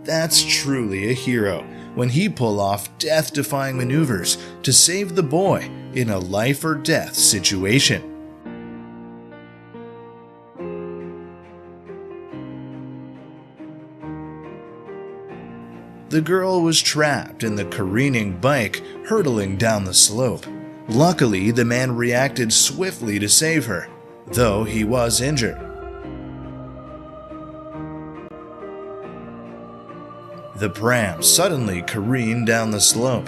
That's truly a hero when he pull off death-defying maneuvers to save the boy in a life-or-death situation. The girl was trapped in the careening bike hurtling down the slope. Luckily, the man reacted swiftly to save her, though he was injured. The pram suddenly careened down the slope.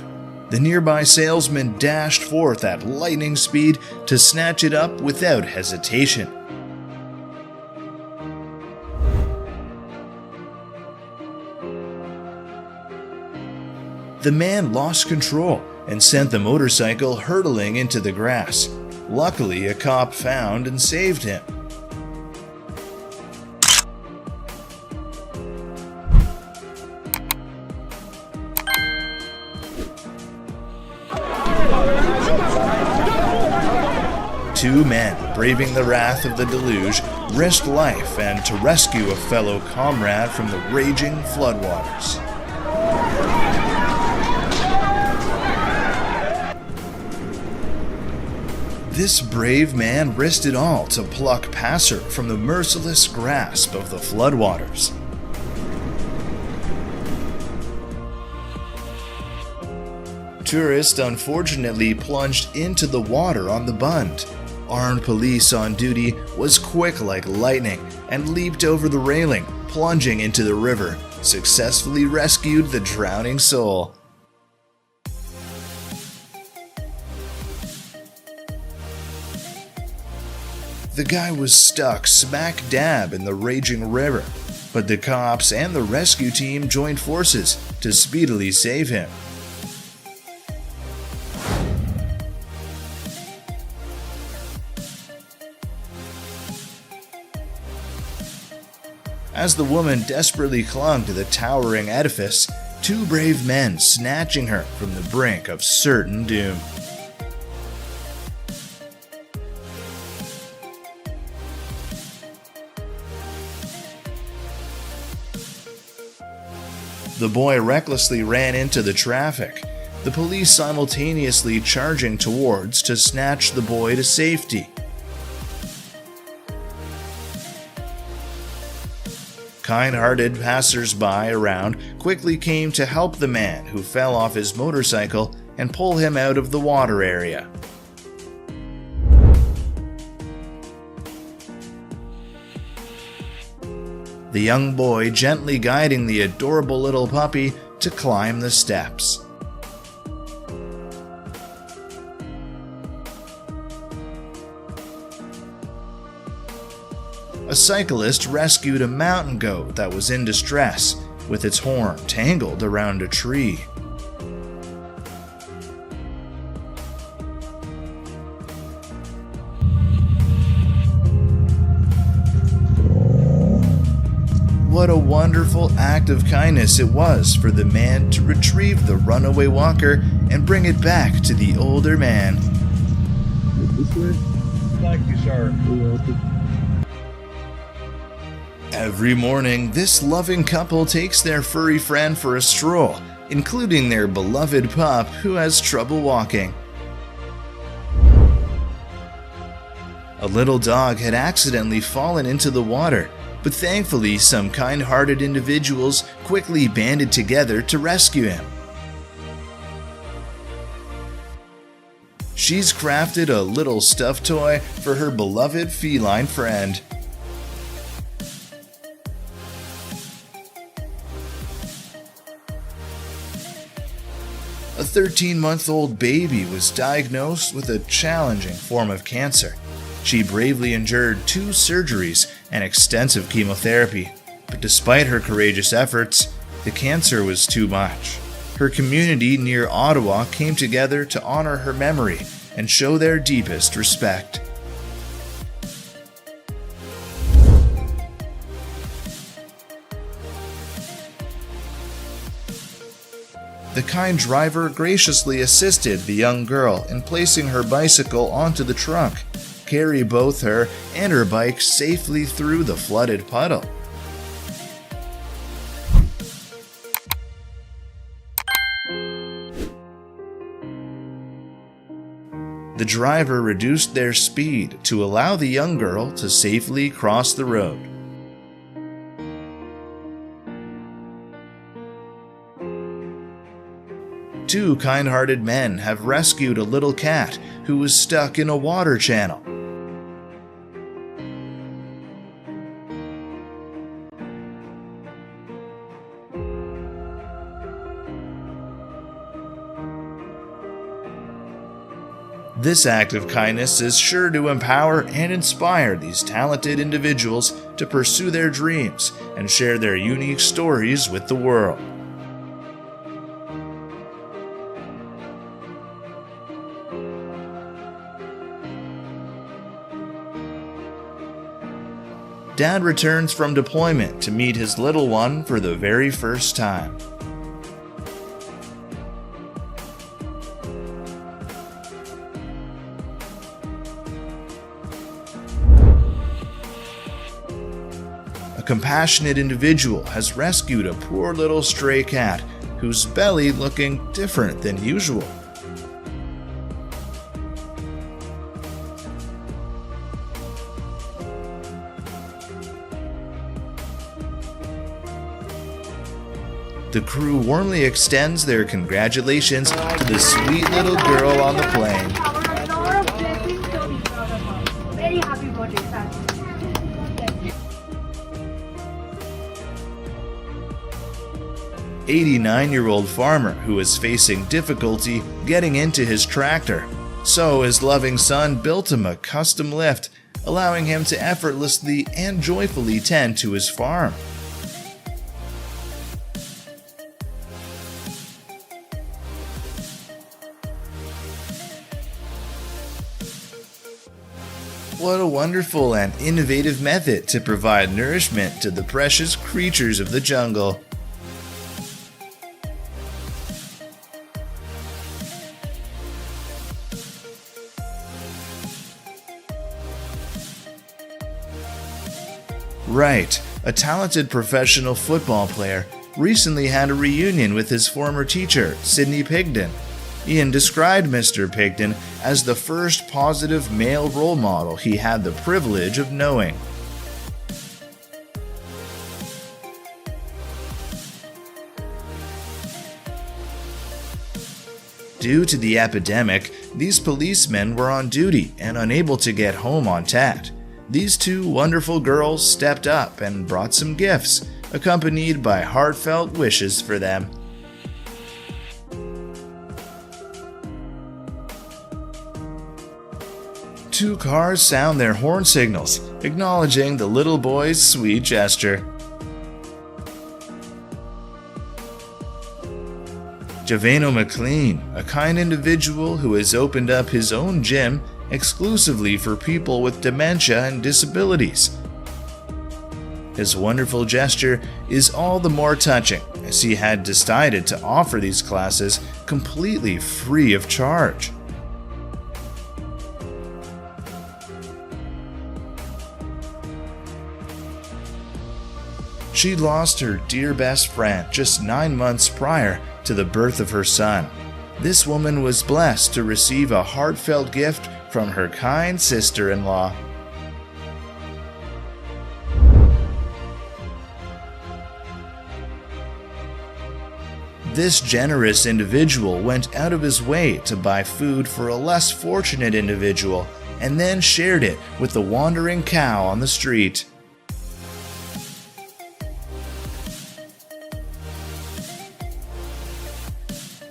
The nearby salesman dashed forth at lightning speed to snatch it up without hesitation. The man lost control and sent the motorcycle hurtling into the grass. Luckily, a cop found and saved him. Two men, braving the wrath of the deluge, risked life and to rescue a fellow comrade from the raging floodwaters. This brave man risked it all to pluck passer from the merciless grasp of the floodwaters. Tourist unfortunately plunged into the water on the Bund. Armed police on duty was quick like lightning and leaped over the railing, plunging into the river, successfully rescued the drowning soul. The guy was stuck smack dab in the raging river, but the cops and the rescue team joined forces to speedily save him. As the woman desperately clung to the towering edifice, two brave men snatching her from the brink of certain doom. The boy recklessly ran into the traffic, the police simultaneously charging towards to snatch the boy to safety. Kind-hearted passers-by around quickly came to help the man who fell off his motorcycle and pull him out of the water area. The young boy gently guiding the adorable little puppy to climb the steps. A cyclist rescued a mountain goat that was in distress, with its horn tangled around a tree. What a wonderful act of kindness it was for the man to retrieve the runaway walker and bring it back to the older man. This way? Thank you, sir. You're welcome. Every morning, this loving couple takes their furry friend for a stroll, including their beloved pup who has trouble walking. A little dog had accidentally fallen into the water, but thankfully some kind-hearted individuals quickly banded together to rescue him. She's crafted a little stuffed toy for her beloved feline friend. A 13-month-old baby was diagnosed with a challenging form of cancer. She bravely endured 2 surgeries and extensive chemotherapy, but despite her courageous efforts, the cancer was too much. Her community near Ottawa came together to honor her memory and show their deepest respect. The kind driver graciously assisted the young girl in placing her bicycle onto the trunk, carry both her and her bike safely through the flooded puddle. The driver reduced their speed to allow the young girl to safely cross the road. Two kind-hearted men have rescued a little cat who was stuck in a water channel. This act of kindness is sure to empower and inspire these talented individuals to pursue their dreams and share their unique stories with the world. Dad returns from deployment to meet his little one for the very first time. A compassionate individual has rescued a poor little stray cat whose belly looking different than usual. The crew warmly extends their congratulations to the sweet little girl on the plane. Very happy birthday, Sandy. 89-year-old farmer who is facing difficulty getting into his tractor. So his loving son built him a custom lift, allowing him to effortlessly and joyfully tend to his farm. What a wonderful and innovative method to provide nourishment to the precious creatures of the jungle. Right, a talented professional football player recently had a reunion with his former teacher, Sidney Pigden. Ian described Mr. Pigden as the first positive male role model he had the privilege of knowing. Due to the epidemic, these policemen were on duty and unable to get home on tact. These two wonderful girls stepped up and brought some gifts, accompanied by heartfelt wishes for them. Two cars sound their horn signals, acknowledging the little boy's sweet gesture. Javano McLean, a kind individual who has opened up his own gym exclusively for people with dementia and disabilities. His wonderful gesture is all the more touching, as he had decided to offer these classes completely free of charge. She lost her dear best friend just 9 months prior to the birth of her son. This woman was blessed to receive a heartfelt gift from her kind sister-in-law. This generous individual went out of his way to buy food for a less fortunate individual and then shared it with the wandering cow on the street.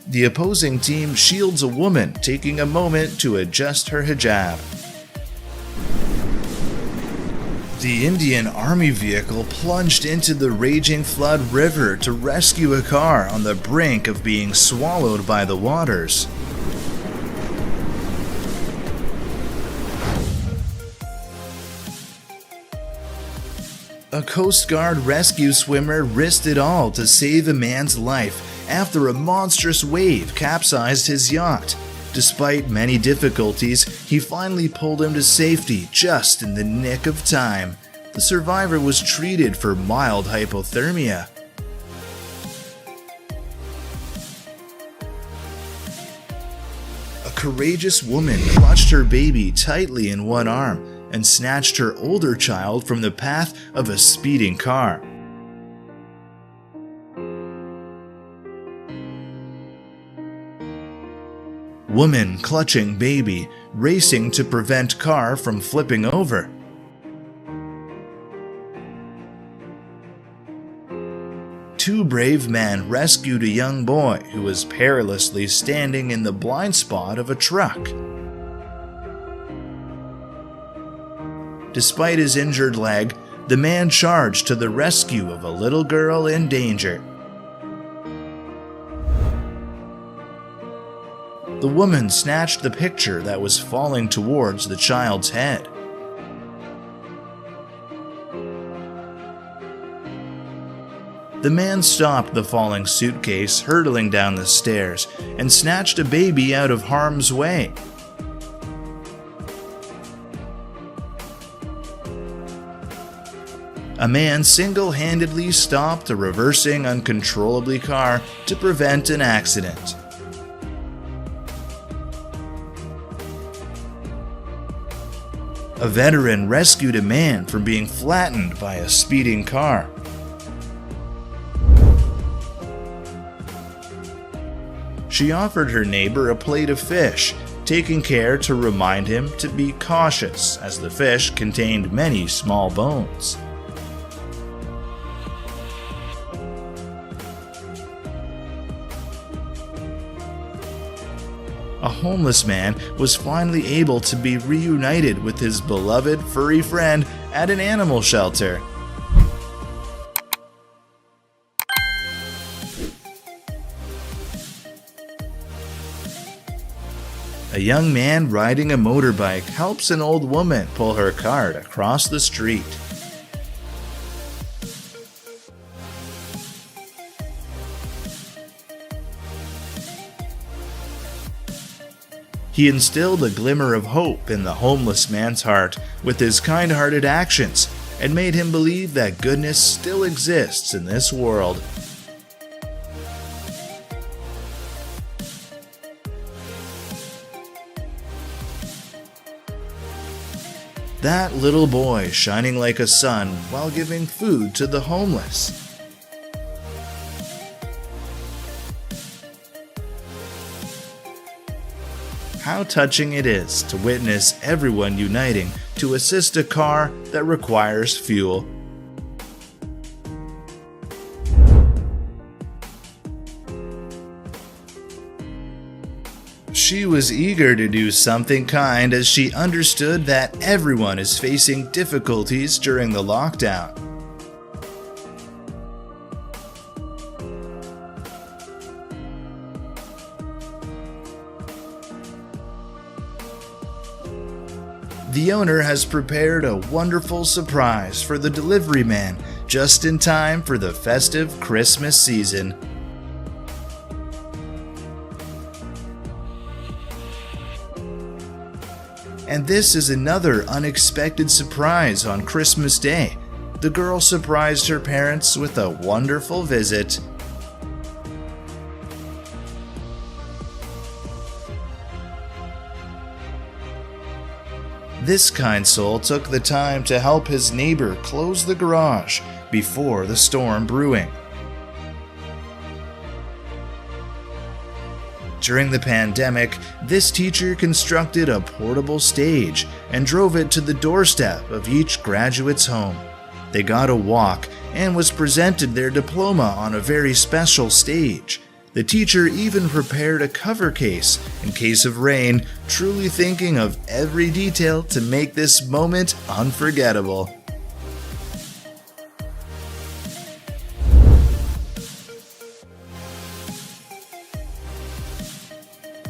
The opposing team shields a woman taking a moment to adjust her hijab. The Indian Army vehicle plunged into the raging flood river to rescue a car on the brink of being swallowed by the waters. A Coast Guard rescue swimmer risked it all to save a man's life after a monstrous wave capsized his yacht. Despite many difficulties, he finally pulled him to safety just in the nick of time. The survivor was treated for mild hypothermia. A courageous woman clutched her baby tightly in one arm and snatched her older child from the path of a speeding car. Woman clutching baby, racing to prevent car from flipping over. Two brave men rescued a young boy who was perilously standing in the blind spot of a truck. Despite his injured leg, the man charged to the rescue of a little girl in danger. The woman snatched the picture that was falling towards the child's head. The man stopped the falling suitcase hurtling down the stairs and snatched a baby out of harm's way. A man single-handedly stopped a reversing uncontrollably car to prevent an accident. A veteran rescued a man from being flattened by a speeding car. She offered her neighbor a plate of fish, taking care to remind him to be cautious as the fish contained many small bones. A homeless man was finally able to be reunited with his beloved furry friend at an animal shelter. A young man riding a motorbike helps an old woman pull her cart across the street. He instilled a glimmer of hope in the homeless man's heart with his kind-hearted actions and made him believe that goodness still exists in this world. That little boy shining like a sun while giving food to the homeless. How touching it is to witness everyone uniting to assist a car that requires fuel. She was eager to do something kind as she understood that everyone is facing difficulties during the lockdown. The owner has prepared a wonderful surprise for the delivery man just in time for the festive Christmas season. And this is another unexpected surprise on Christmas Day. The girl surprised her parents with a wonderful visit. This kind soul took the time to help his neighbor close the garage before the storm brewing. During the pandemic, this teacher constructed a portable stage and drove it to the doorstep of each graduate's home. They got a walk and was presented their diploma on a very special stage. The teacher even prepared a cover case in case of rain, truly thinking of every detail to make this moment unforgettable.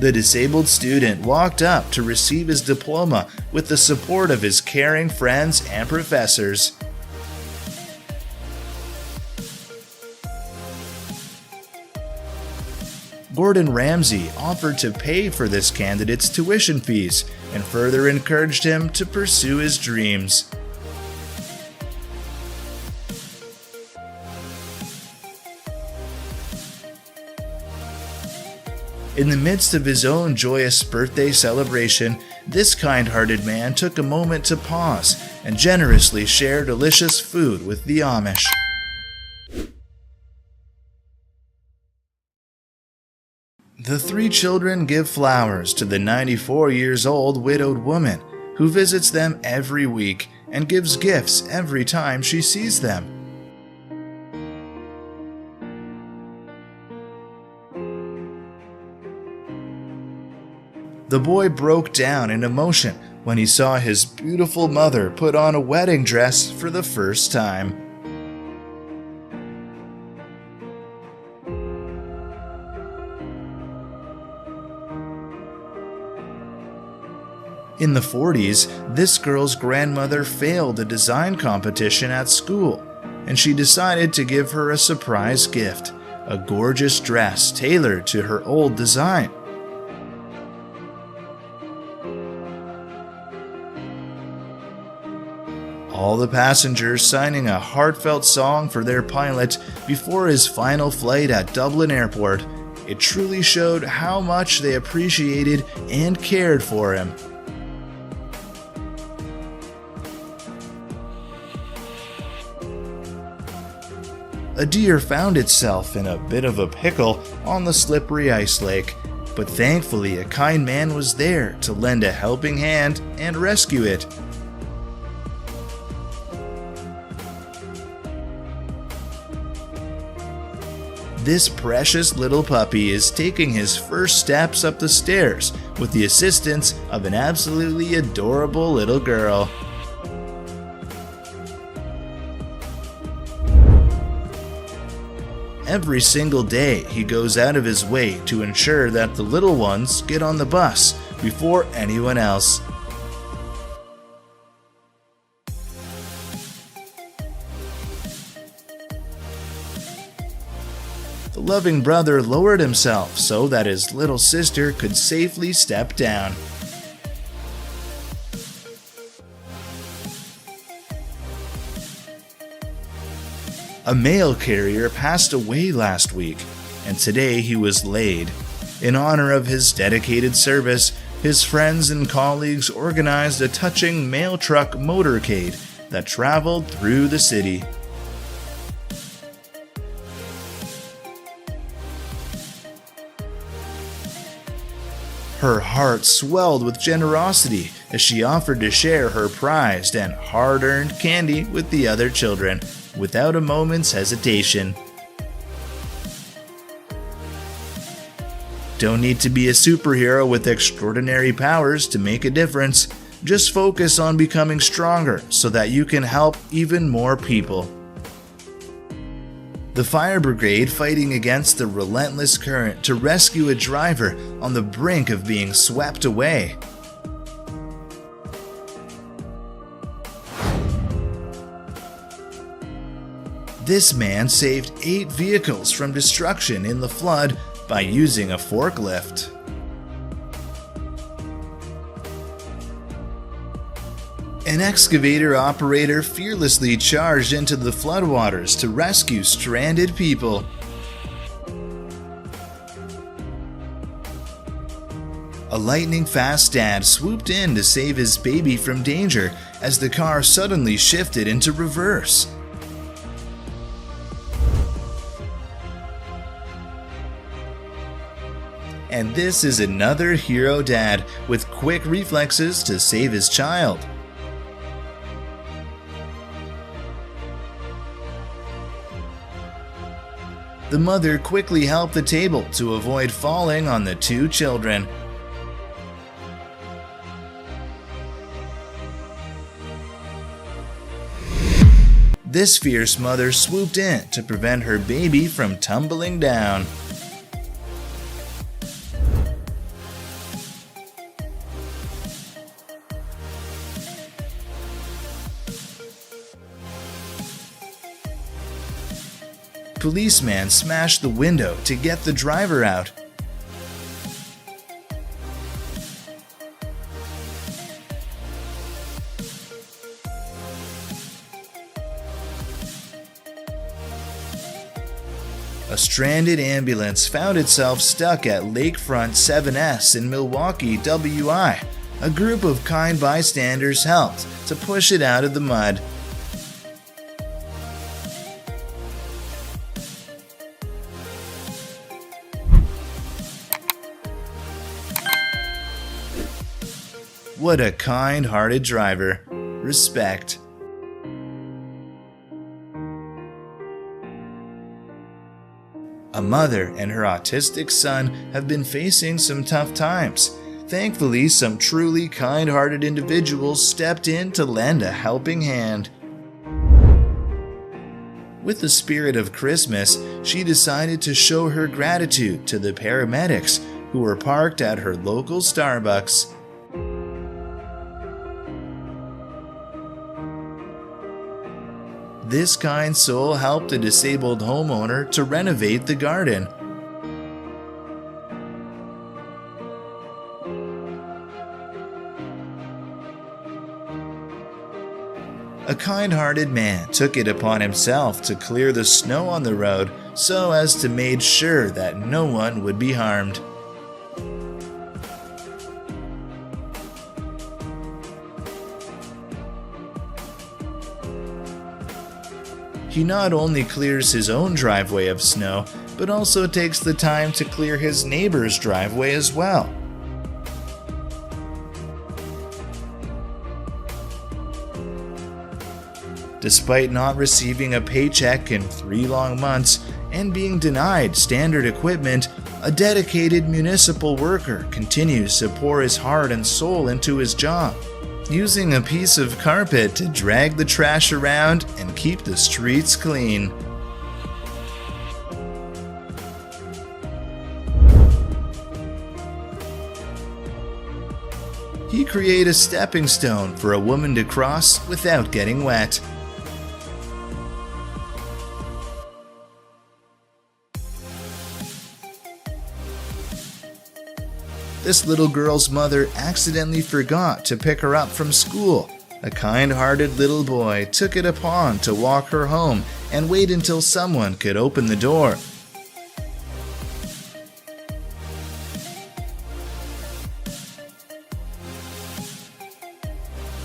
The disabled student walked up to receive his diploma with the support of his caring friends and professors. Gordon Ramsay offered to pay for this candidate's tuition fees and further encouraged him to pursue his dreams. In the midst of his own joyous birthday celebration, this kind-hearted man took a moment to pause and generously share delicious food with the Amish. The three children give flowers to the 94-year-old widowed woman who visits them every week and gives gifts every time she sees them. The boy broke down in emotion when he saw his beautiful mother put on a wedding dress for the first time. In the 40s, this girl's grandmother failed a design competition at school, and she decided to give her a surprise gift, a gorgeous dress tailored to her old design. All the passengers signing a heartfelt song for their pilot before his final flight at Dublin Airport. It truly showed how much they appreciated and cared for him. A deer found itself in a bit of a pickle on the slippery ice lake, but thankfully a kind man was there to lend a helping hand and rescue it. This precious little puppy is taking his first steps up the stairs with the assistance of an absolutely adorable little girl. Every single day, he goes out of his way to ensure that the little ones get on the bus before anyone else. The loving brother lowered himself so that his little sister could safely step down. A mail carrier passed away last week, and today he was laid. In honor of his dedicated service, his friends and colleagues organized a touching mail truck motorcade that traveled through the city. Her heart swelled with generosity as she offered to share her prized and hard-earned candy with the other children, without a moment's hesitation. Don't need to be a superhero with extraordinary powers to make a difference. Just focus on becoming stronger so that you can help even more people. The fire brigade fighting against the relentless current to rescue a driver on the brink of being swept away. This man saved 8 vehicles from destruction in the flood by using a forklift. An excavator operator fearlessly charged into the floodwaters to rescue stranded people. A lightning-fast dad swooped in to save his baby from danger as the car suddenly shifted into reverse. And this is another hero dad with quick reflexes to save his child. The mother quickly helped the table to avoid falling on the 2 children. This fierce mother swooped in to prevent her baby from tumbling down. Policeman smashed the window to get the driver out. A A stranded ambulance found itself stuck at Lakefront 7S in Milwaukee, WI. A group of kind bystanders helped to push it out of the mud. What a kind-hearted driver. Respect. A mother and her autistic son have been facing some tough times. Thankfully, some truly kind-hearted individuals stepped in to lend a helping hand. With the spirit of Christmas, she decided to show her gratitude to the paramedics who were parked at her local Starbucks. This kind soul helped a disabled homeowner to renovate the garden. A kind-hearted man took it upon himself to clear the snow on the road so as to make sure that no one would be harmed. He not only clears his own driveway of snow, but also takes the time to clear his neighbor's driveway as well. Despite not receiving a paycheck in 3 long months and being denied standard equipment, a dedicated municipal worker continues to pour his heart and soul into his job, using a piece of carpet to drag the trash around and keep the streets clean. He created a stepping stone for a woman to cross without getting wet. This little girl's mother accidentally forgot to pick her up from school. A kind-hearted little boy took it upon to walk her home and wait until someone could open the door.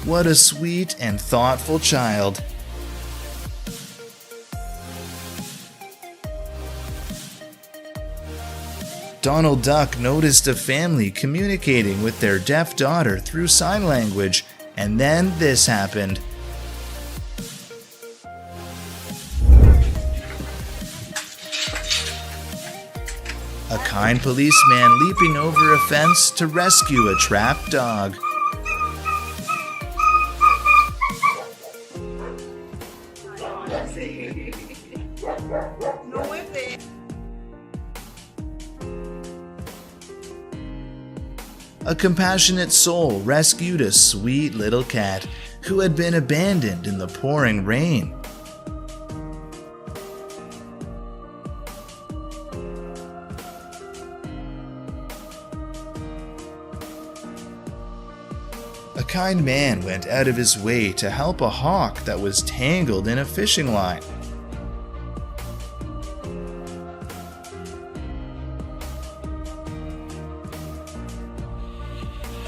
What a sweet and thoughtful child. Donald Duck noticed a family communicating with their deaf daughter through sign language, and then this happened. A kind policeman leaping over a fence to rescue a trapped dog. A compassionate soul rescued a sweet little cat who had been abandoned in the pouring rain. A kind man went out of his way to help a hawk that was tangled in a fishing line.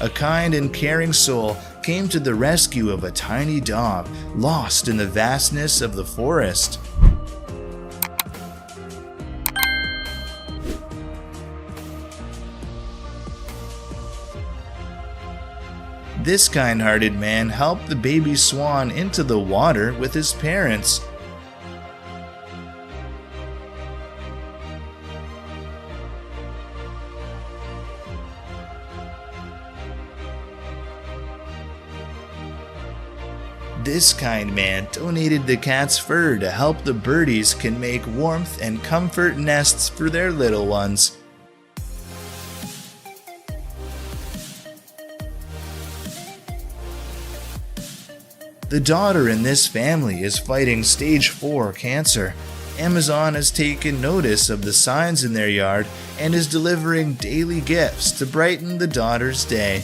A kind and caring soul came to the rescue of a tiny dog lost in the vastness of the forest. This kind-hearted man helped the baby swan into the water with his parents. This kind man donated the cat's fur to help the birdies can make warmth and comfort nests for their little ones. The daughter in this family is fighting stage 4 cancer. Amazon has taken notice of the signs in their yard and is delivering daily gifts to brighten the daughter's day.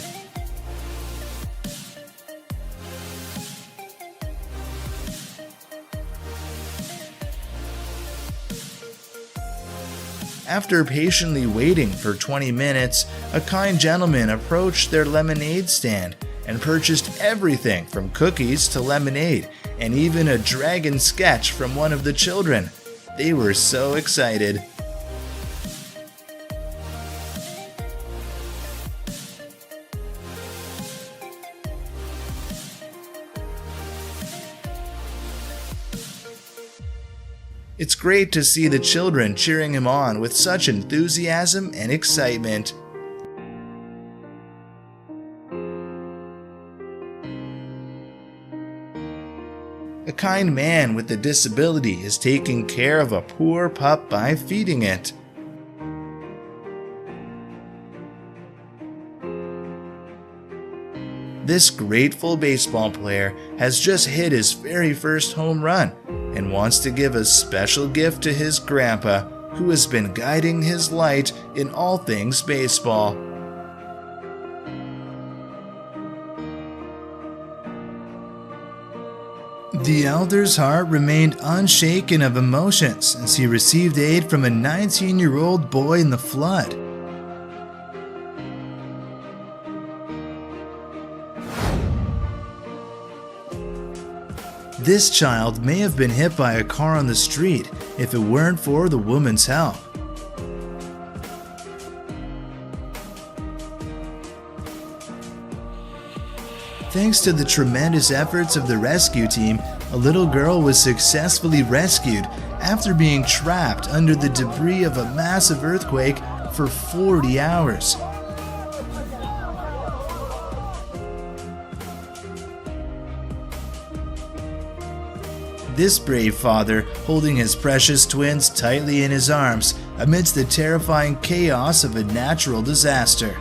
After patiently waiting for 20 minutes, a kind gentleman approached their lemonade stand and purchased everything from cookies to lemonade, and even a dragon sketch from one of the children. They were so excited. It's great to see the children cheering him on with such enthusiasm and excitement. A kind man with a disability is taking care of a poor pup by feeding it. This grateful baseball player has just hit his very first home run and wants to give a special gift to his grandpa, who has been guiding his light in all things baseball. The elder's heart remained unshaken of emotions as he received aid from a 19-year-old boy in the flood. This child may have been hit by a car on the street if it weren't for the woman's help. Thanks to the tremendous efforts of the rescue team, a little girl was successfully rescued after being trapped under the debris of a massive earthquake for 40 hours. This brave father, holding his precious twins tightly in his arms amidst the terrifying chaos of a natural disaster.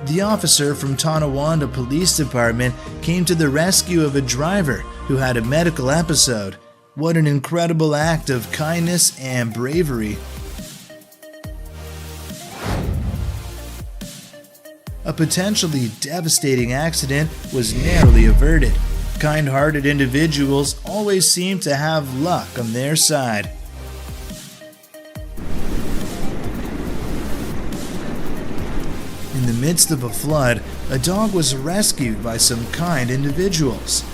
The officer from Tonawanda Police Department came to the rescue of a driver who had a medical episode. What an incredible act of kindness and bravery. A potentially devastating accident was narrowly averted. Kind-hearted individuals always seem to have luck on their side. In the midst of a flood, a dog was rescued by some kind individuals.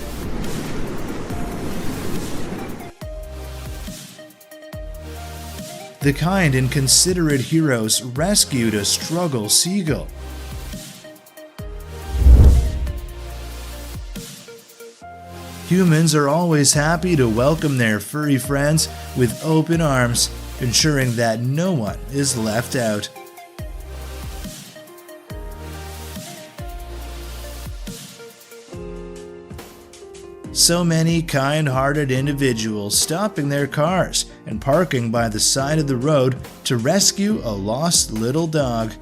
The kind and considerate heroes rescued a struggle seagull. Humans are always happy to welcome their furry friends with open arms, ensuring that no one is left out. So many kind-hearted individuals stopping their cars and parking by the side of the road to rescue a lost little dog.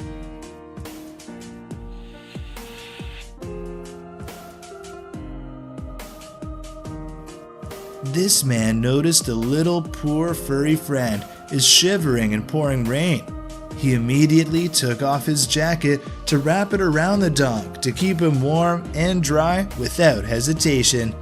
This man noticed a little poor furry friend is shivering in pouring rain. He immediately took off his jacket to wrap it around the dog to keep him warm and dry without hesitation.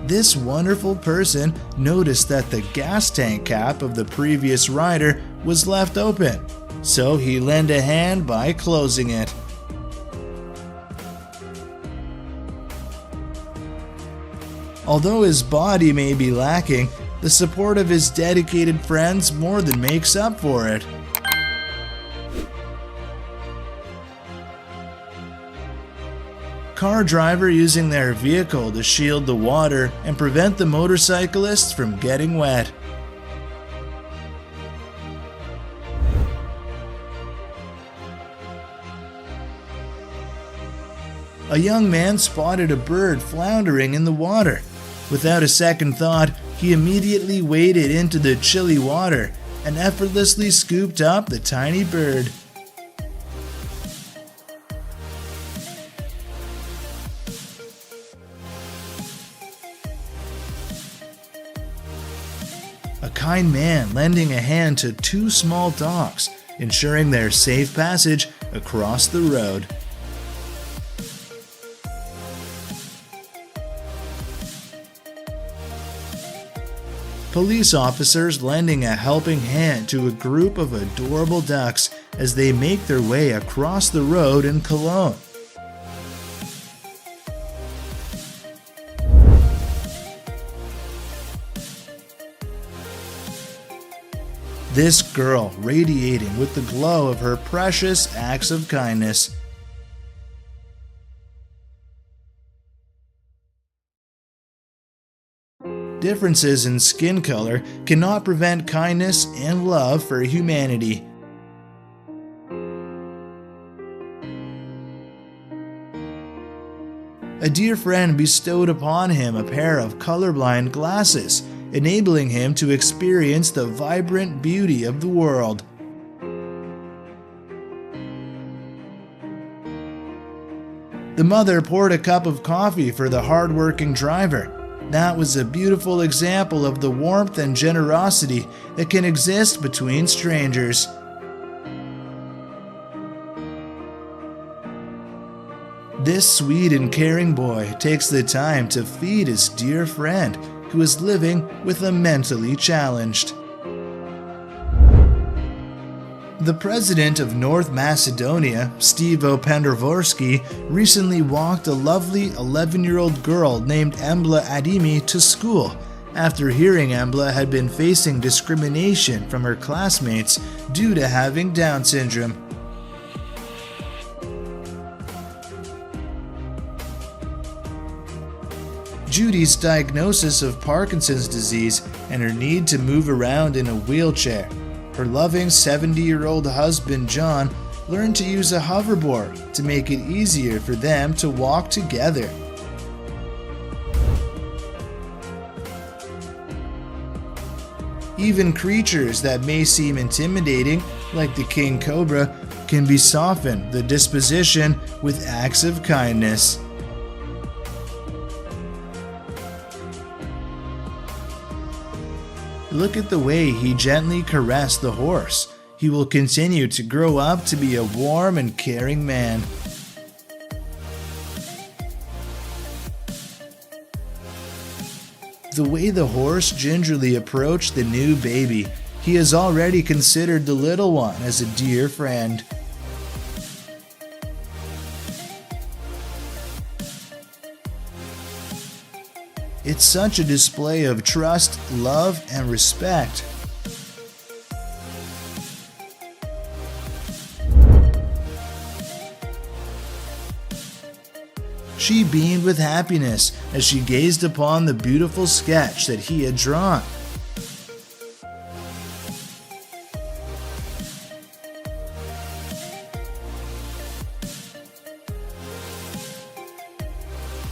This wonderful person noticed that the gas tank cap of the previous rider was left open, so he lent a hand by closing it. Although his body may be lacking, the support of his dedicated friends more than makes up for it. Car driver using their vehicle to shield the water and prevent the motorcyclists from getting wet. A young man spotted a bird floundering in the water. Without a second thought, he immediately waded into the chilly water and effortlessly scooped up the tiny bird. A kind man lending a hand to two small dogs ensuring their safe passage across the road. Police officers lending a helping hand to a group of adorable ducks as they make their way across the road in Cologne. This girl radiating with the glow of her precious acts of kindness. Differences in skin color cannot prevent kindness and love for humanity. A dear friend bestowed upon him a pair of colorblind glasses, enabling him to experience the vibrant beauty of the world. The mother poured a cup of coffee for the hard-working driver. That was a beautiful example of the warmth and generosity that can exist between strangers. This sweet and caring boy takes the time to feed his dear friend who is living with a mentally challenged. The president of North Macedonia, Stevo Pendervorsky, recently walked a lovely 11-year-old girl named Embla Adimi to school after hearing Embla had been facing discrimination from her classmates due to having Down syndrome. Judy's diagnosis of Parkinson's disease and her need to move around in a wheelchair. Her loving 70-year-old husband, John, learned to use a hoverboard to make it easier for them to walk together. Even creatures that may seem intimidating, like the king cobra, can be softened the disposition with acts of kindness. Look at the way he gently caressed the horse. He will continue to grow up to be a warm and caring man. The way the horse gingerly approached the new baby, he has already considered the little one as a dear friend. It's such a display of trust, love, and respect. She beamed with happiness as she gazed upon the beautiful sketch that he had drawn.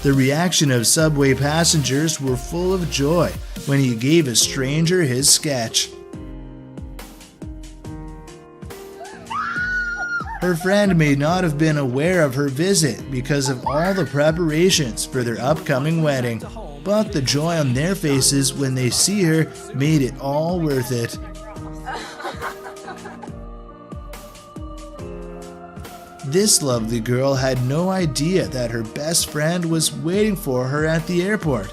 The reaction of subway passengers were full of joy when he gave a stranger his sketch. Her friend may not have been aware of her visit because of all the preparations for their upcoming wedding, but the joy on their faces when they see her made it all worth it. This lovely girl had no idea that her best friend was waiting for her at the airport.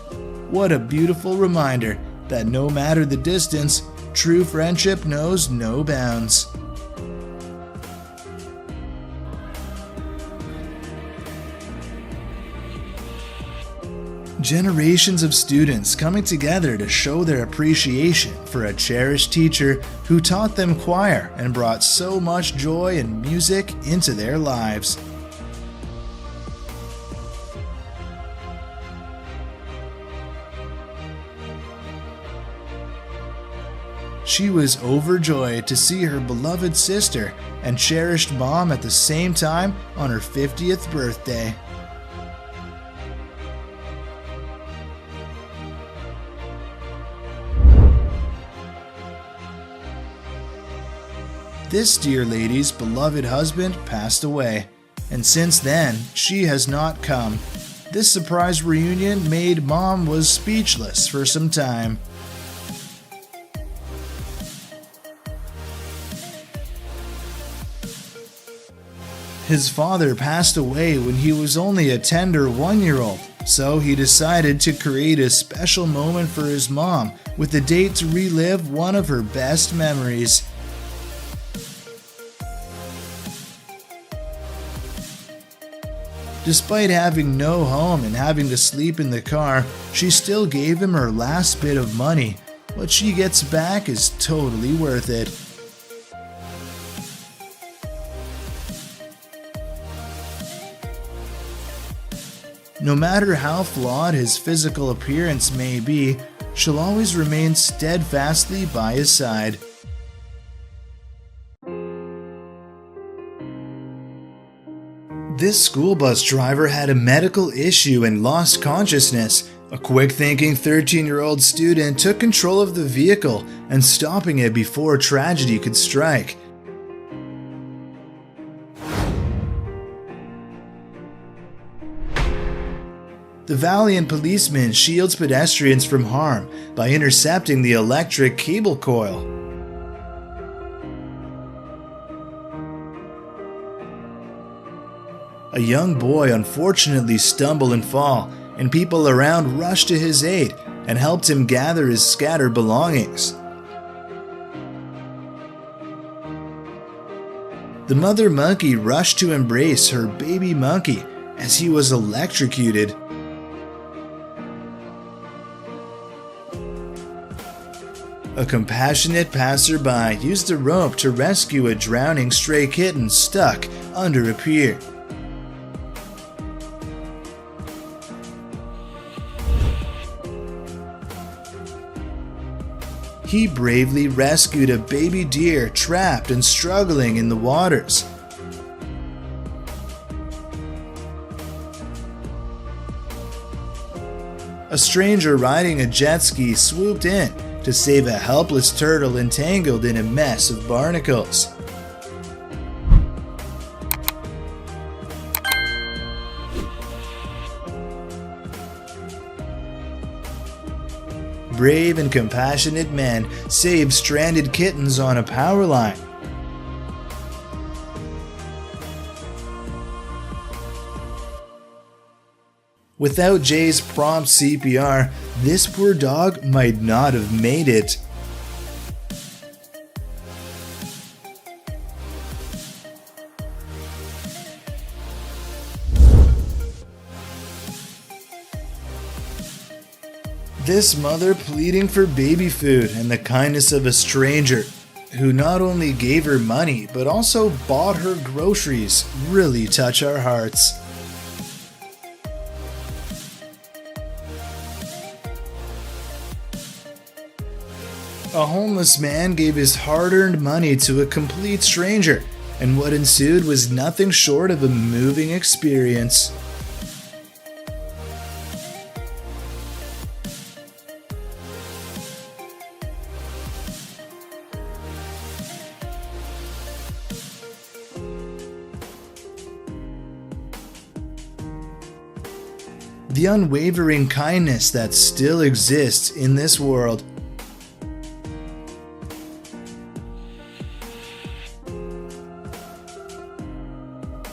What a beautiful reminder that no matter the distance, true friendship knows no bounds. Generations of students coming together to show their appreciation for a cherished teacher who taught them choir and brought so much joy and music into their lives. She was overjoyed to see her beloved sister and cherished mom at the same time on her 50th birthday. This dear lady's beloved husband passed away, and since then, she has not come. This surprise reunion made Mom was speechless for some time. His father passed away when he was only a tender 1-year-old, so he decided to create a special moment for his mom with a date to relive one of her best memories. Despite having no home and having to sleep in the car, she still gave him her last bit of money. What she gets back is totally worth it. No matter how flawed his physical appearance may be, she'll always remain steadfastly by his side. This school bus driver had a medical issue and lost consciousness. A quick-thinking 13-year-old student took control of the vehicle and stopping it before tragedy could strike. The valiant policeman shields pedestrians from harm by intercepting the electric cable coil. A young boy unfortunately stumbled and fall, and people around rushed to his aid and helped him gather his scattered belongings. The mother monkey rushed to embrace her baby monkey as he was electrocuted. A compassionate passerby used a rope to rescue a drowning stray kitten stuck under a pier. He bravely rescued a baby deer trapped and struggling in the waters. A stranger riding a jet ski swooped in to save a helpless turtle entangled in a mess of barnacles. Brave and compassionate men saved stranded kittens on a power line. Without Jay's prompt CPR, this poor dog might not have made it. This mother pleading for baby food and the kindness of a stranger who not only gave her money but also bought her groceries really touch our hearts. A homeless man gave his hard-earned money to a complete stranger, and what ensued was nothing short of a moving experience. The unwavering kindness that still exists in this world.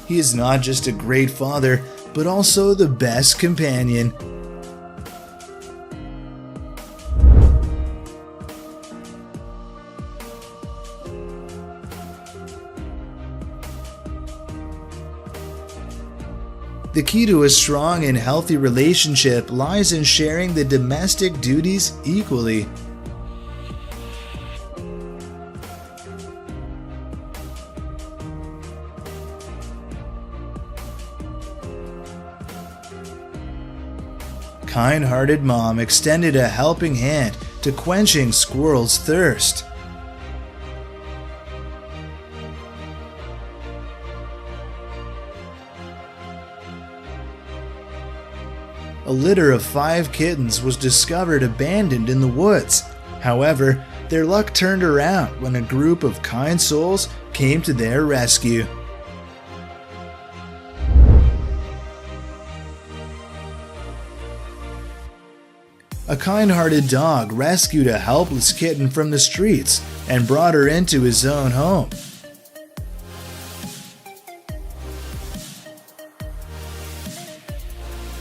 He is not just a great father, but also the best companion. The key to a strong and healthy relationship lies in sharing the domestic duties equally. Kind-hearted mom extended a helping hand to quenching squirrel's thirst. A litter of 5 kittens was discovered abandoned in the woods. However, their luck turned around when a group of kind souls came to their rescue. A kind-hearted dog rescued a helpless kitten from the streets and brought her into his own home.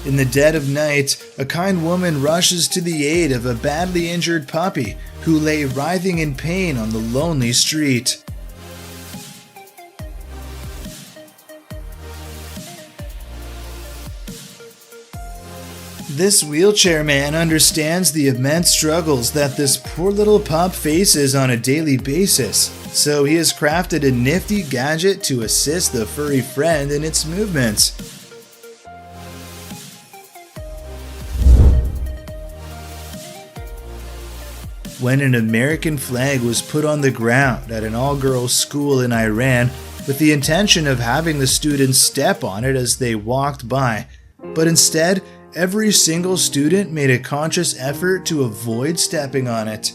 In the dead of night, a kind woman rushes to the aid of a badly injured puppy who lay writhing in pain on the lonely street. This wheelchair man understands the immense struggles that this poor little pup faces on a daily basis, so he has crafted a nifty gadget to assist the furry friend in its movements. When an American flag was put on the ground at an all-girls school in Iran with the intention of having the students step on it as they walked by, but instead, every single student made a conscious effort to avoid stepping on it.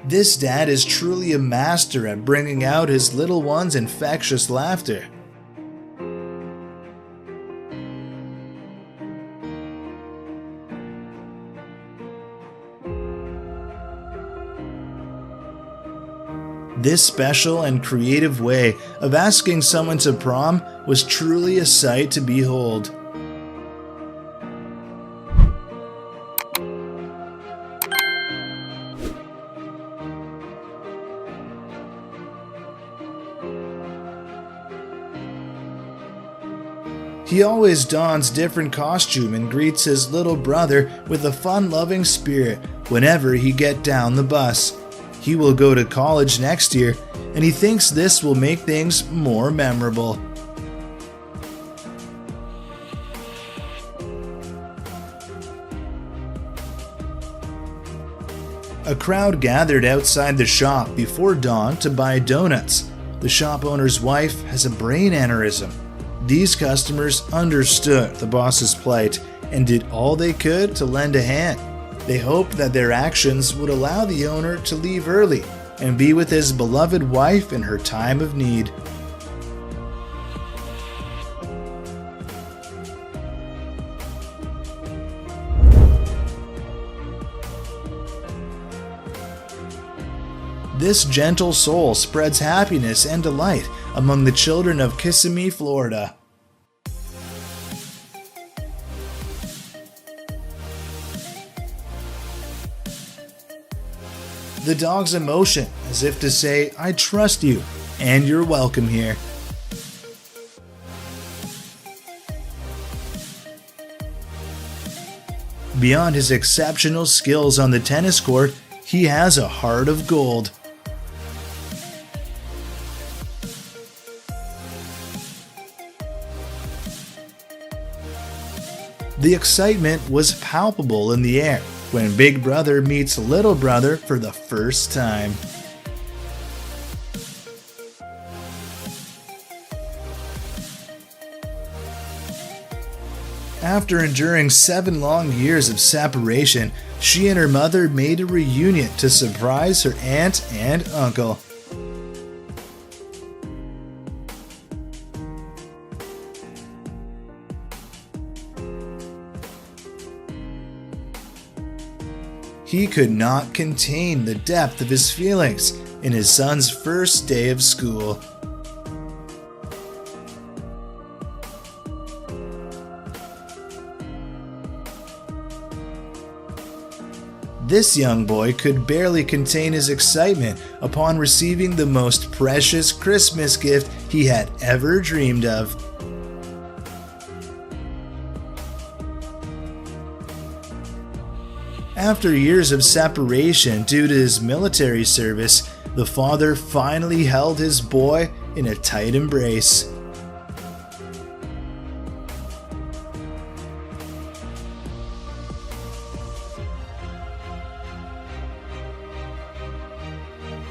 This dad is truly a master at bringing out his little one's infectious laughter. This special and creative way of asking someone to prom was truly a sight to behold. He always dons different costume and greets his little brother with a fun-loving spirit whenever he gets down the bus. He will go to college next year, and he thinks this will make things more memorable. A crowd gathered outside the shop before dawn to buy donuts. The shop owner's wife has a brain aneurysm. These customers understood the boss's plight and did all they could to lend a hand. They hoped that their actions would allow the owner to leave early and be with his beloved wife in her time of need. This gentle soul spreads happiness and delight among the children of Kissimmee, Florida. The dog's emotion, as if to say, "I trust you, and you're welcome here." Beyond his exceptional skills on the tennis court, he has a heart of gold. The excitement was palpable in the air when Big Brother meets Little Brother for the first time. After enduring 7 long years of separation, she and her mother made a reunion to surprise her aunt and uncle. He could not contain the depth of his feelings in his son's first day of school. This young boy could barely contain his excitement upon receiving the most precious Christmas gift he had ever dreamed of. After years of separation due to his military service, the father finally held his boy in a tight embrace.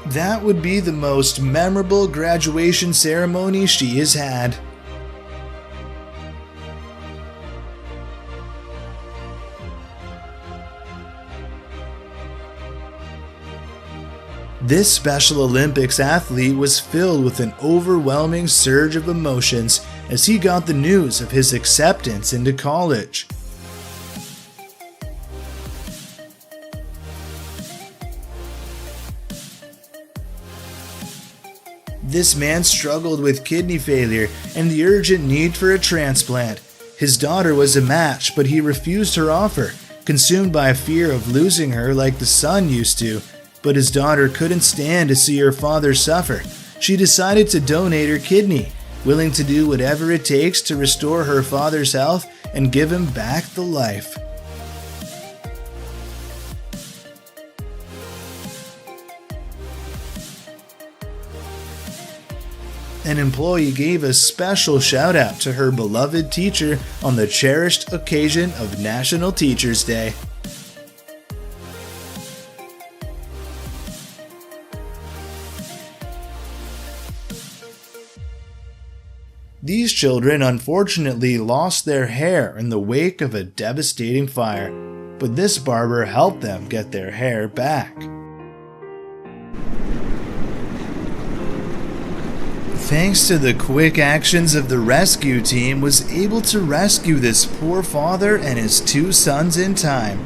That would be the most memorable graduation ceremony she has had. This Special Olympics athlete was filled with an overwhelming surge of emotions as he got the news of his acceptance into college. This man struggled with kidney failure and the urgent need for a transplant. His daughter was a match, but he refused her offer, consumed by a fear of losing her like the son used to. But his daughter couldn't stand to see her father suffer. She decided to donate her kidney, willing to do whatever it takes to restore her father's health and give him back the life. An employee gave a special shout out to her beloved teacher on the cherished occasion of National Teachers Day. These children unfortunately lost their hair in the wake of a devastating fire, but this barber helped them get their hair back. Thanks to the quick actions of the rescue team, was able to rescue this poor father and his 2 sons in time.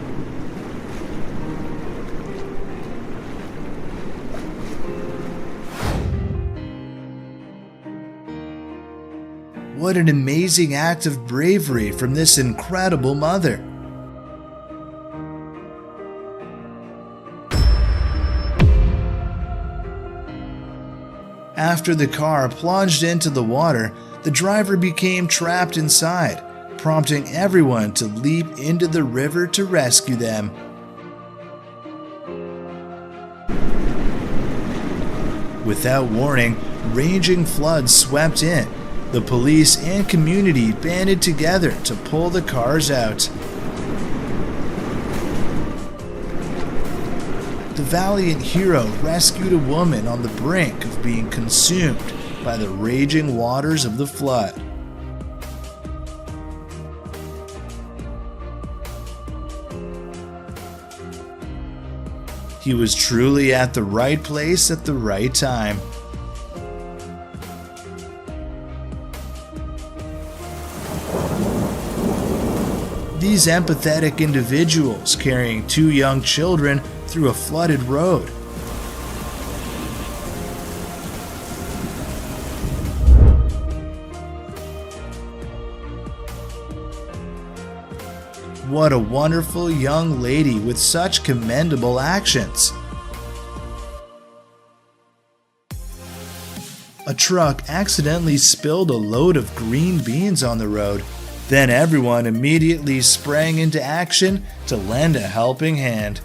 What an amazing act of bravery from this incredible mother. After the car plunged into the water, the driver became trapped inside, prompting everyone to leap into the river to rescue them. Without warning, raging floods swept in. The police and community banded together to pull the cars out. The valiant hero rescued a woman on the brink of being consumed by the raging waters of the flood. He was truly at the right place at the right time. These empathetic individuals carrying 2 young children through a flooded road. What a wonderful young lady with such commendable actions. A truck accidentally spilled a load of green beans on the road. Then everyone immediately sprang into action to lend a helping hand.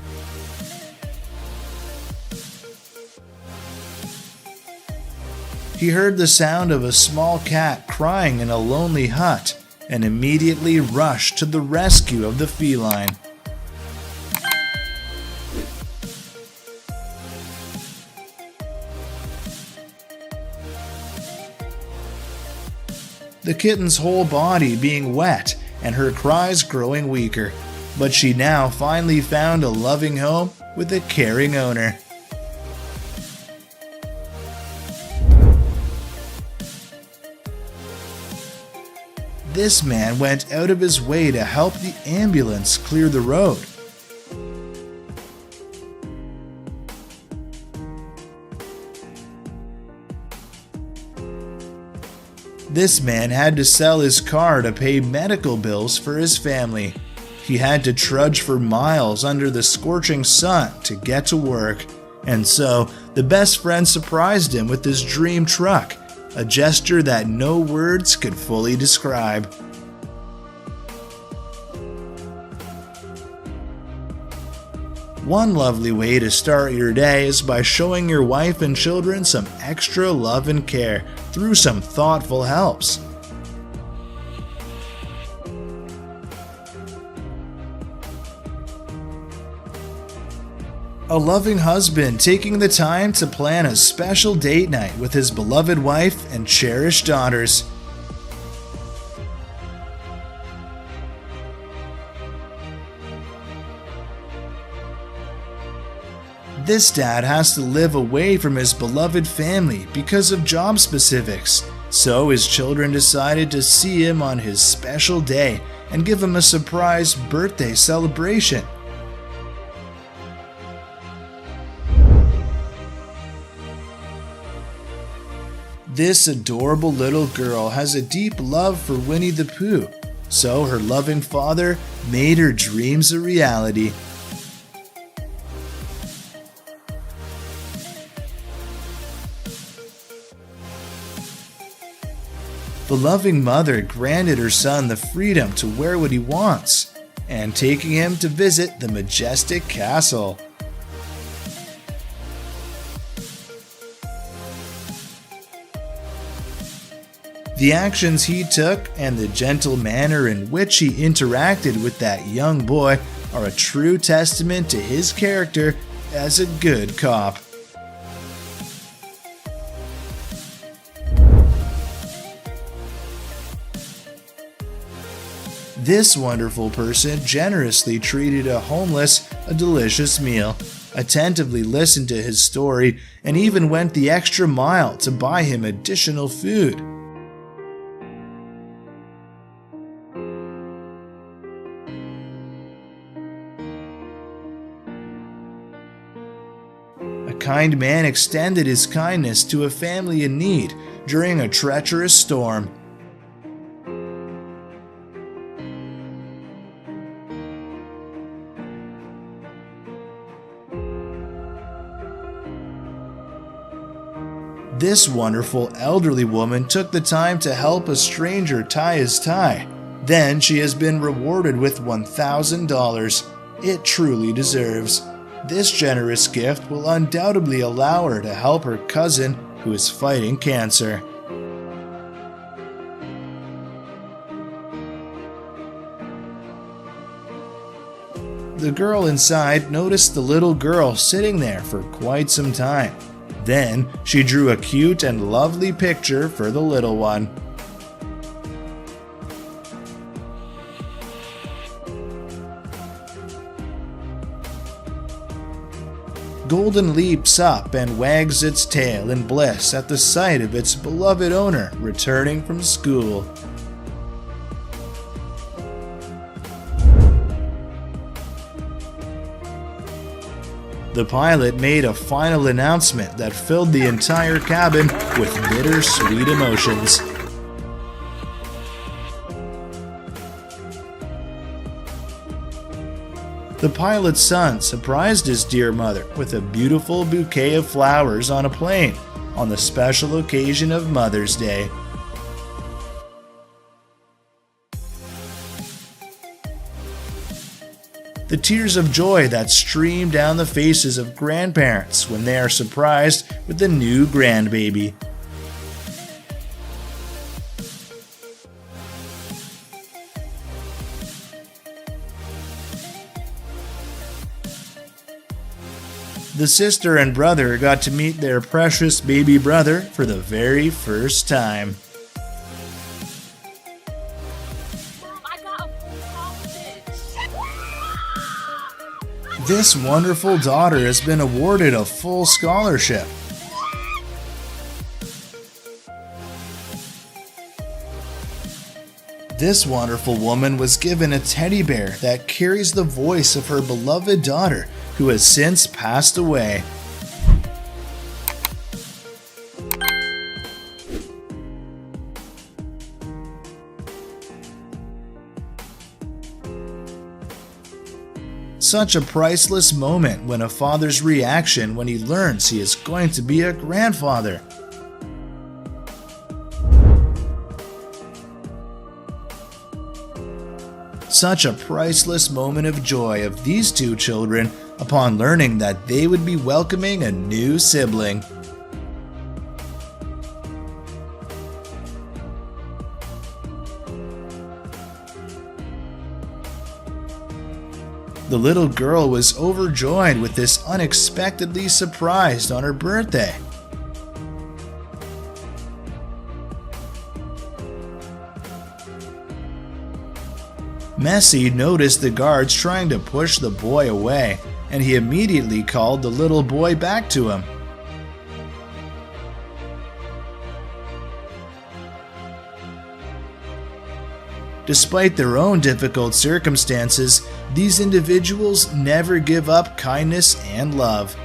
He heard the sound of a small cat crying in a lonely hut and immediately rushed to the rescue of the feline. The kitten's whole body being wet and her cries growing weaker, but she now finally found a loving home with a caring owner. This man went out of his way to help the ambulance clear the road. This man had to sell his car to pay medical bills for his family. He had to trudge for miles under the scorching sun to get to work, and so the best friend surprised him with his dream truck, a gesture that no words could fully describe. One lovely way to start your day is by showing your wife and children some extra love and care through some thoughtful helps. A loving husband taking the time to plan a special date night with his beloved wife and cherished daughters. This dad has to live away from his beloved family because of job specifics, so his children decided to see him on his special day and give him a surprise birthday celebration. This adorable little girl has a deep love for Winnie the Pooh, so her loving father made her dreams a reality. The loving mother granted her son the freedom to wear what he wants, and taking him to visit the majestic castle. The actions he took and the gentle manner in which he interacted with that young boy are a true testament to his character as a good cop. This wonderful person generously treated a homeless a delicious meal, attentively listened to his story, and even went the extra mile to buy him additional food. A kind man extended his kindness to a family in need during a treacherous storm. This wonderful elderly woman took the time to help a stranger tie his tie. Then she has been rewarded with $1,000. It truly deserves. This generous gift will undoubtedly allow her to help her cousin who is fighting cancer. The girl inside noticed the little girl sitting there for quite some time. Then she drew a cute and lovely picture for the little one. Golden leaps up and wags its tail in bliss at the sight of its beloved owner returning from school. The pilot made a final announcement that filled the entire cabin with bittersweet emotions. The pilot's son surprised his dear mother with a beautiful bouquet of flowers on a plane on the special occasion of Mother's Day. The tears of joy that stream down the faces of grandparents when they are surprised with the new grandbaby. The sister and brother got to meet their precious baby brother for the very first time. This wonderful daughter has been awarded a full scholarship. This wonderful woman was given a teddy bear that carries the voice of her beloved daughter, who has since passed away. Such a priceless moment when a father's reaction when he learns he is going to be a grandfather. Such a priceless moment of joy of these two children upon learning that they would be welcoming a new sibling. The little girl was overjoyed with this unexpectedly surprise on her birthday. Messi noticed the guards trying to push the boy away, and he immediately called the little boy back to him. Despite their own difficult circumstances, these individuals never give up kindness and love.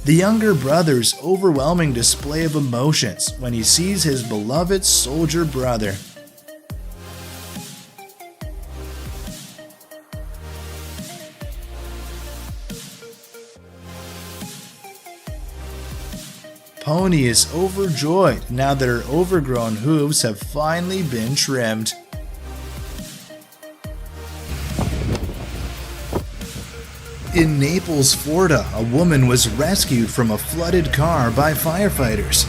The younger brother's overwhelming display of emotions when he sees his beloved soldier brother. Pony is overjoyed now that her overgrown hooves have finally been trimmed. In Naples, Florida, a woman was rescued from a flooded car by firefighters.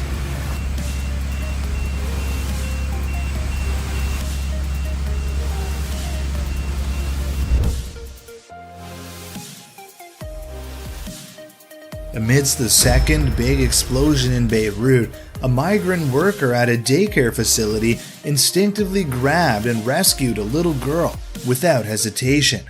Amidst the second big explosion in Beirut, a migrant worker at a daycare facility instinctively grabbed and rescued a little girl without hesitation.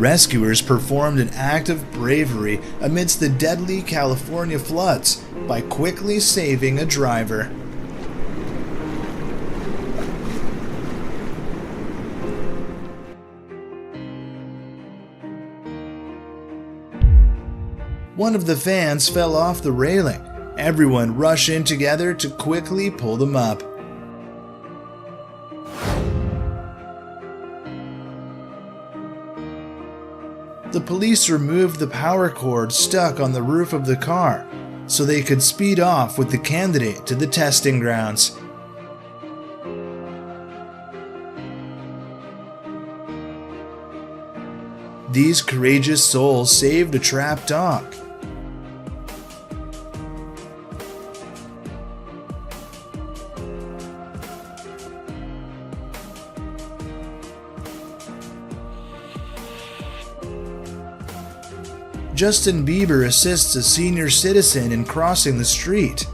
Rescuers performed an act of bravery amidst the deadly California floods by quickly saving a driver. One of the fans fell off the railing. Everyone rushed in together to quickly pull them up. The police removed the power cord stuck on the roof of the car so they could speed off with the candidate to the testing grounds. These courageous souls saved a trapped dog. Justin Bieber assists a senior citizen in crossing the street.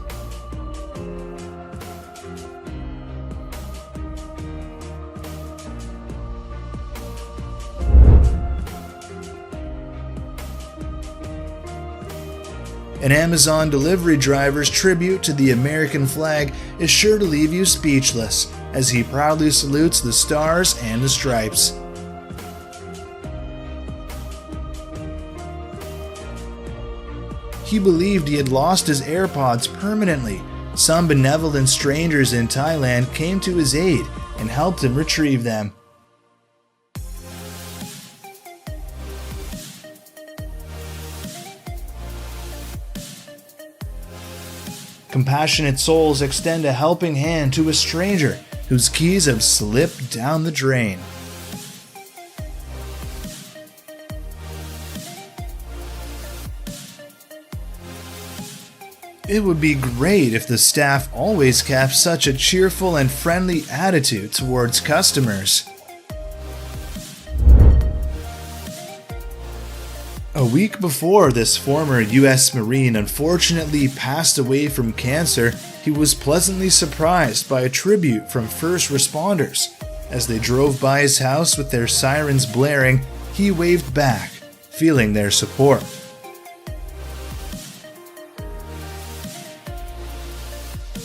An Amazon delivery driver's tribute to the American flag is sure to leave you speechless as he proudly salutes the stars and the stripes. He believed he had lost his AirPods permanently. Some benevolent strangers in Thailand came to his aid and helped him retrieve them. Compassionate souls extend a helping hand to a stranger whose keys have slipped down the drain. It would be great if the staff always kept such a cheerful and friendly attitude towards customers. A week before this former U.S. Marine unfortunately passed away from cancer, he was pleasantly surprised by a tribute from first responders. As they drove by his house with their sirens blaring, he waved back, feeling their support.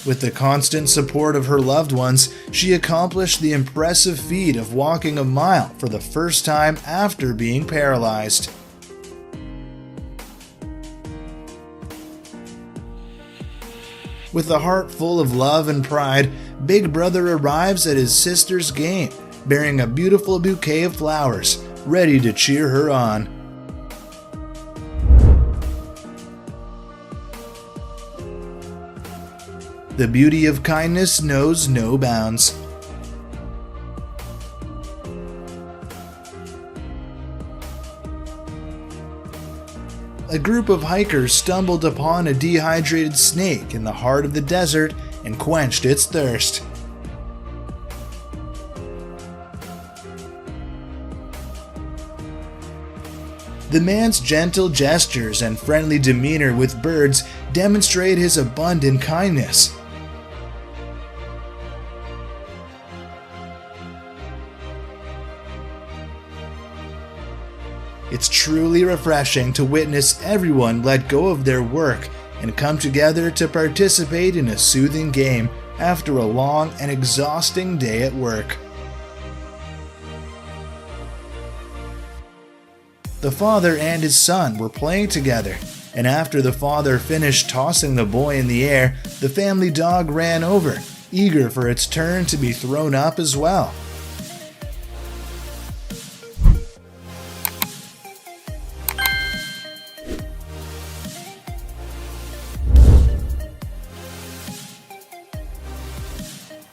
With the constant support of her loved ones, she accomplished the impressive feat of walking a mile for the first time after being paralyzed. With a heart full of love and pride, Big Brother arrives at his sister's game, bearing a beautiful bouquet of flowers, ready to cheer her on. The beauty of kindness knows no bounds. A group of hikers stumbled upon a dehydrated snake in the heart of the desert and quenched its thirst. The man's gentle gestures and friendly demeanor with birds demonstrate his abundant kindness. It's truly refreshing to witness everyone let go of their work and come together to participate in a soothing game after a long and exhausting day at work. The father and his son were playing together, and after the father finished tossing the boy in the air, the family dog ran over, eager for its turn to be thrown up as well.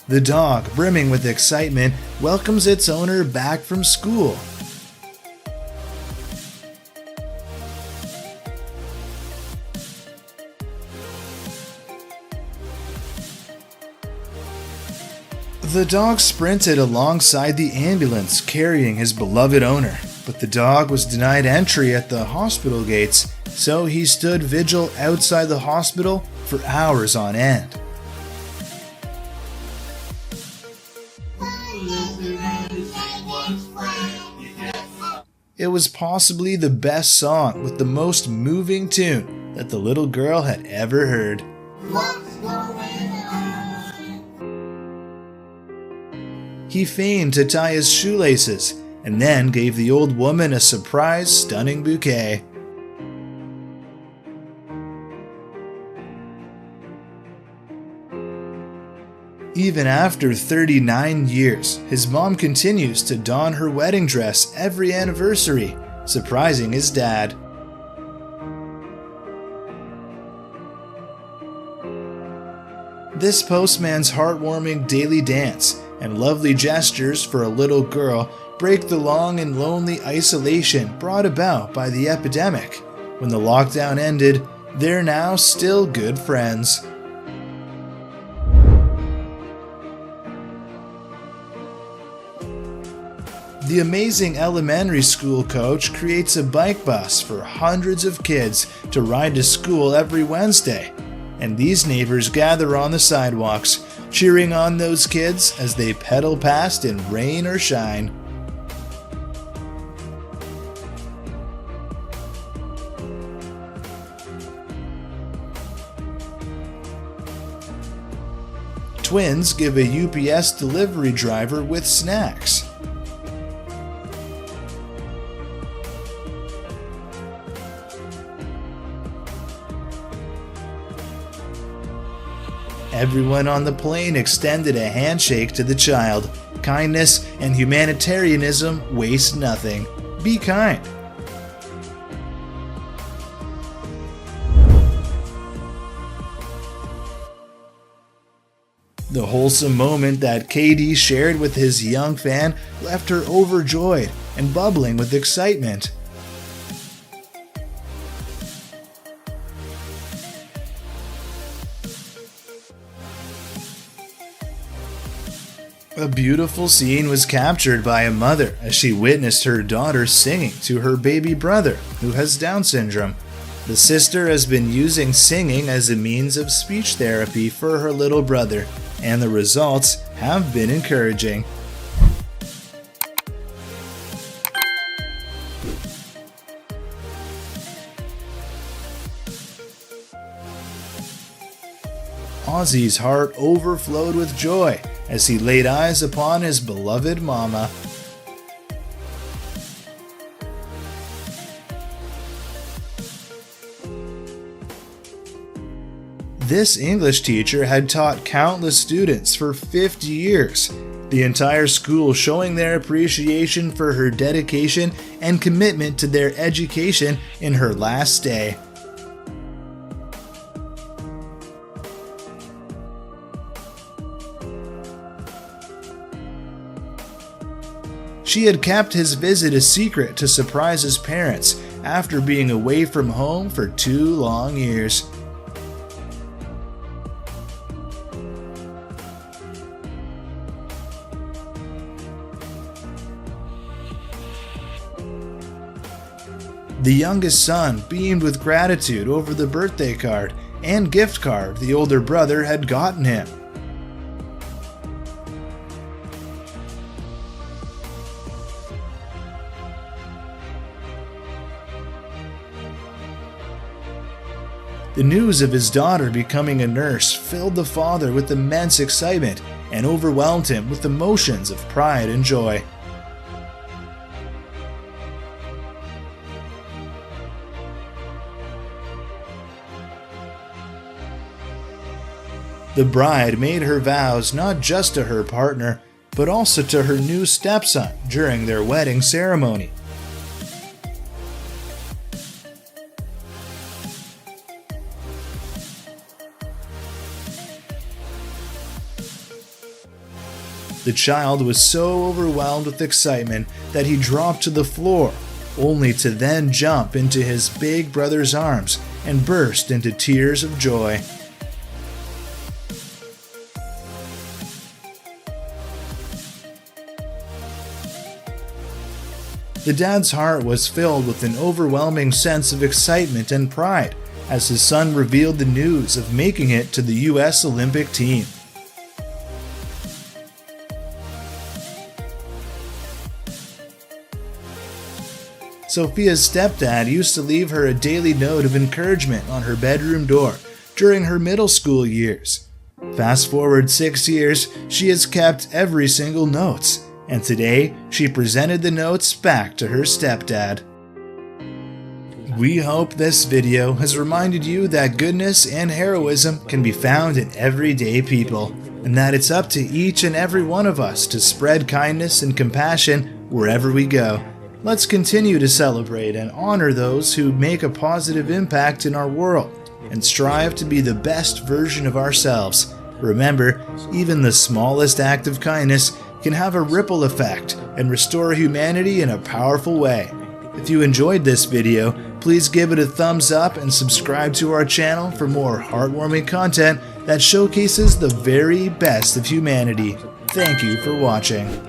The dog, brimming with excitement, welcomes its owner back from school. The dog sprinted alongside the ambulance carrying his beloved owner, but the dog was denied entry at the hospital gates, so he stood vigil outside the hospital for hours on end. It was possibly the best song with the most moving tune that the little girl had ever heard. He feigned to tie his shoelaces and then gave the old woman a surprise, stunning bouquet. Even after 39 years, his mom continues to don her wedding dress every anniversary, surprising his dad. This postman's heartwarming daily dance and lovely gestures for a little girl break the long and lonely isolation brought about by the epidemic. When the lockdown ended, they're now still good friends. The amazing elementary school coach creates a bike bus for hundreds of kids to ride to school every Wednesday, and these neighbors gather on the sidewalks, cheering on those kids as they pedal past in rain or shine. Twins give a UPS delivery driver with snacks. Everyone on the plane extended a handshake to the child. Kindness and humanitarianism waste nothing. Be kind. The wholesome moment that KD shared with his young fan left her overjoyed and bubbling with excitement. A beautiful scene was captured by a mother as she witnessed her daughter singing to her baby brother, who has Down syndrome. The sister has been using singing as a means of speech therapy for her little brother, and the results have been encouraging. Ozzy's heart overflowed with joy as he laid eyes upon his beloved mama. This English teacher had taught countless students for 50 years, the entire school showing their appreciation for her dedication and commitment to their education in her last day. She had kept his visit a secret to surprise his parents after being away from home for 2 long years. The youngest son beamed with gratitude over the birthday card and gift card the older brother had gotten him. The news of his daughter becoming a nurse filled the father with immense excitement and overwhelmed him with emotions of pride and joy. The bride made her vows not just to her partner, but also to her new stepson during their wedding ceremony. The child was so overwhelmed with excitement that he dropped to the floor, only to then jump into his big brother's arms and burst into tears of joy. The dad's heart was filled with an overwhelming sense of excitement and pride as his son revealed the news of making it to the U.S. Olympic team. Sophia's stepdad used to leave her a daily note of encouragement on her bedroom door during her middle school years. Fast forward 6 years, she has kept every single note, and today she presented the notes back to her stepdad. We hope this video has reminded you that goodness and heroism can be found in everyday people, and that it's up to each and every one of us to spread kindness and compassion wherever we go. Let's continue to celebrate and honor those who make a positive impact in our world and strive to be the best version of ourselves. Remember, even the smallest act of kindness can have a ripple effect and restore humanity in a powerful way. If you enjoyed this video, please give it a thumbs up and subscribe to our channel for more heartwarming content that showcases the very best of humanity. Thank you for watching.